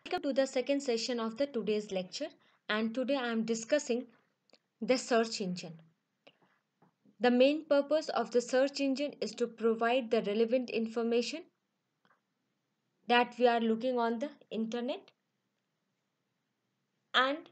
Welcome to the second session of the today's lecture, and today I am discussing the search engine. The main purpose of the search engine is to provide the relevant information that we are looking on the internet, and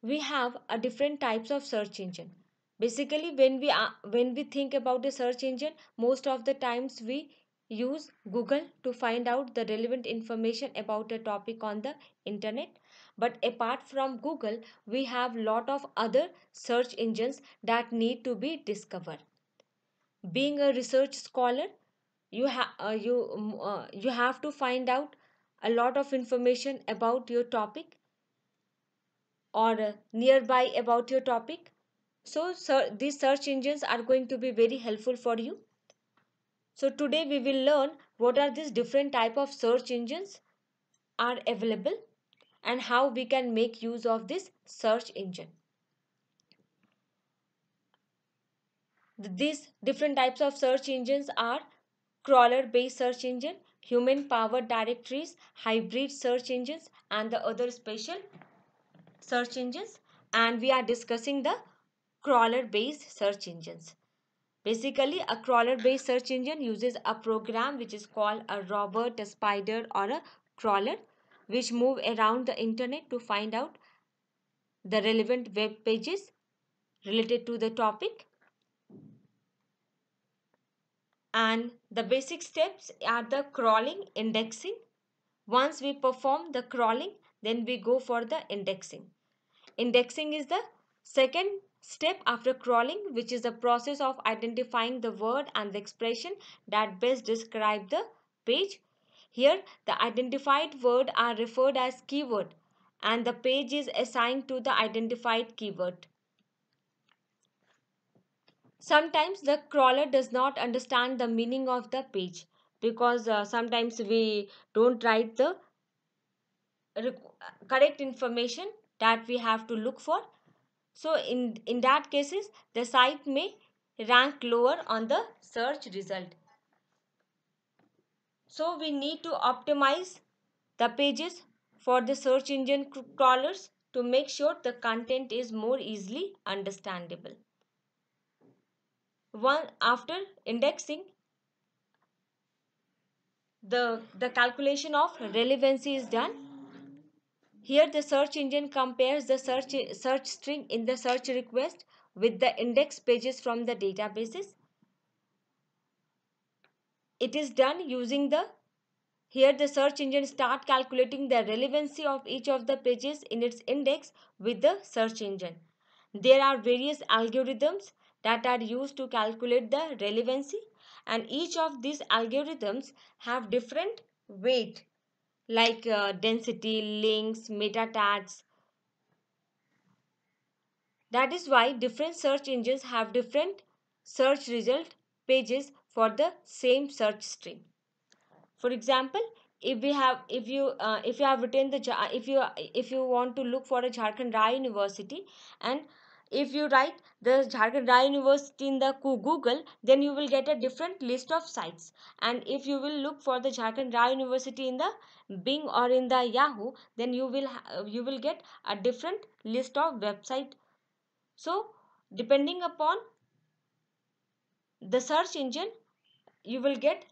we have a different types of search engine. Basically, when we think about the search engine, most of the times we use Google to find out the relevant information about a topic on the internet. But apart from Google, we have lot of other search engines that need to be discovered. Being a research scholar, you have to find out a lot of information about your topic, or nearby about your topic. So these search engines are going to be very helpful for you. So today we will learn what are these different type of search engines are available and how we can make use of this search engine. These different types of search engines are crawler based search engine, human powered directories, hybrid search engines, and the other special search engines. And we are discussing the crawler based search engines. Basically, a crawler based search engine uses a program which is called a robot, a spider, or a crawler, which move around the internet to find out the relevant web pages related to the topic. And the basic steps are the crawling, indexing. Once we perform the crawling, then we go for the indexing. Indexing is the second step after crawling, which is the process of identifying the word and the expression that best describe the page. Here, the identified word are referred as keyword, and the page is assigned to the identified keyword. Sometimes the crawler does not understand the meaning of the page, because sometimes we don't write the correct information that we have to look for. So in that cases, the site may rank lower on the search result. So we need to optimize the pages for the search engine crawlers to make sure the content is more easily understandable. One after indexing, the calculation of relevancy is done. Here the search engine compares the search string in the search request with the index pages from the databases. It is done using the here the search engine start calculating the relevancy of each of the pages in its index with the search engine. There are various algorithms that are used to calculate the relevancy, and each of these algorithms have different weight, like density, links, meta tags. That is why different search engines have different search result pages for the same search string. For example, if you have written the if you want to look for a Jharkhand Rai University, and if you write the Jharkhand Rai University in the Google, then you will get a different list of sites. And if you will look for the Jharkhand Rai University in the Bing or in the Yahoo, then you will get a different list of website. So depending upon the search engine, you will get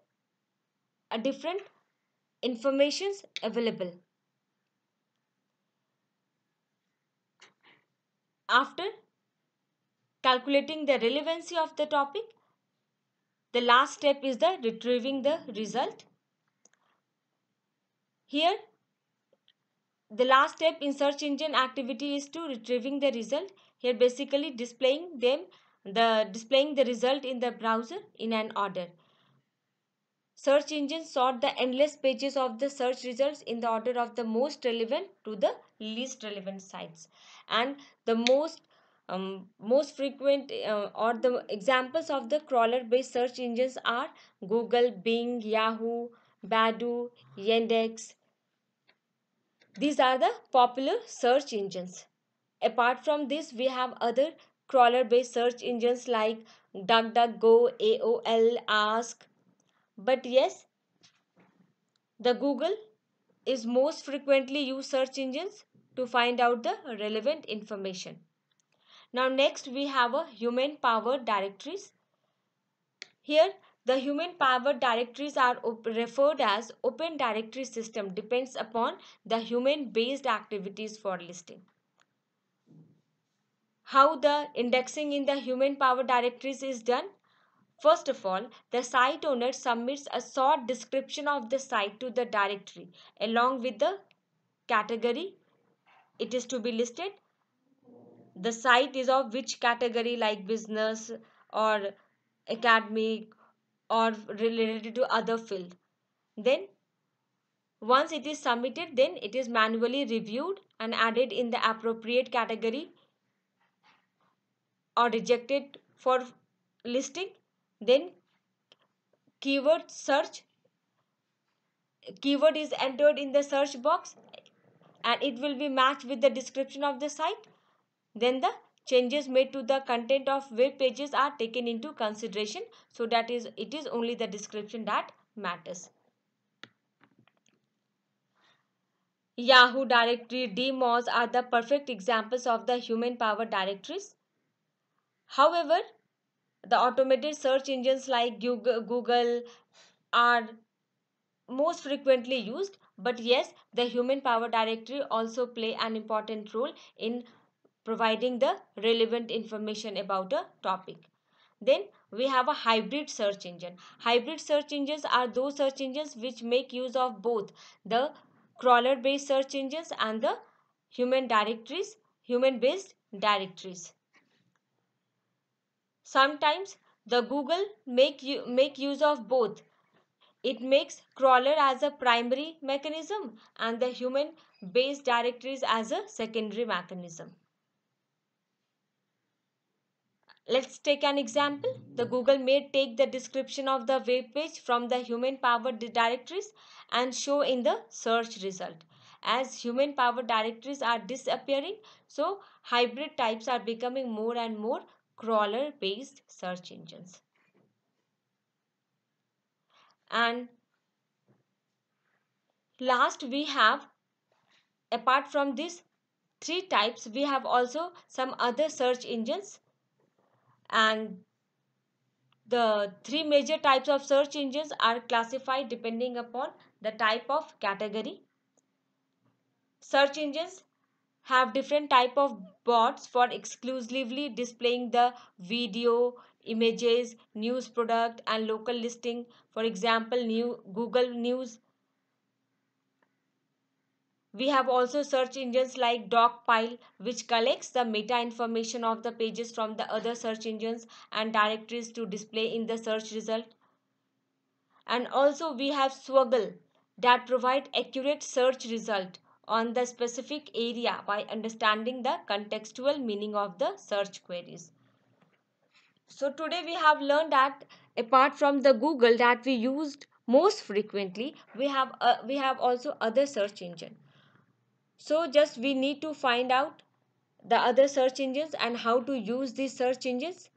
a different informations available. After calculating the relevancy of the topic, the last step is the retrieving the result. Here, the last step in search engine activity is to retrieving the result. Here basically displaying the result in the browser in an order. Search engine sort the endless pages of the search results in the order of the most relevant to the least relevant sites. And the most frequent or the examples of the crawler based search engines are Google, Bing, Yahoo, Baidu, Yandex. These are the popular search engines. Apart from this, we have other crawler based search engines like DuckDuckGo, AOL, Ask. But yes, the Google is most frequently used search engines to find out the relevant information. Now next we have a human powered directories. Here the human powered directories are referred as open directory system, depends upon the human based activities for listing. How the indexing in the human powered directories is done? First of all, the site owner submits a short description of the site to the directory along with the category it is to be listed. The site is of which category, like business or academic or related to other field. Then once it is submitted, then it is manually reviewed and added in the appropriate category or rejected for listing. Then keyword search, keyword is entered in the search box and it will be matched with the description of the site. Then the changes made to the content of web pages are taken into consideration, so that is it is only the description that matters. Yahoo directory, DMOZ are the perfect examples of the human powered directories. However, the automated search engines like Google are most frequently used, but yes, the human power directory also play an important role in providing the relevant information about a topic. Then we have a hybrid search engine. Hybrid search engines are those search engines which make use of both the crawler based search engines and the human based directories. Sometimes the Google make use of both. It makes crawler as a primary mechanism and the human based directories as a secondary mechanism. Let's take an example. The Google may take the description of the web page from the human powered directories and show in the search result. As human powered directories are disappearing, so hybrid types are becoming more and more crawler based search engines. And last we have, apart from these three types, we have also some other search engines, and the three major types of search engines are classified depending upon the type of category. Search engines have different type of bots for exclusively displaying the video, images, news product and local listing. For example, Google News. We have also search engines like Dogpile, which collects the meta information of the pages from the other search engines and directories to display in the search result. And also we have Swaggle that provide accurate search result on the specific area by understanding the contextual meaning of the search queries. So today we have learned that apart from the Google that we used most frequently, we have also other search engine. So just we need to find out the other search engines and how to use these search engines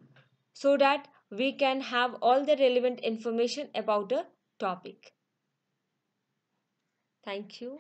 so that we can have all the relevant information about a topic. Thank you.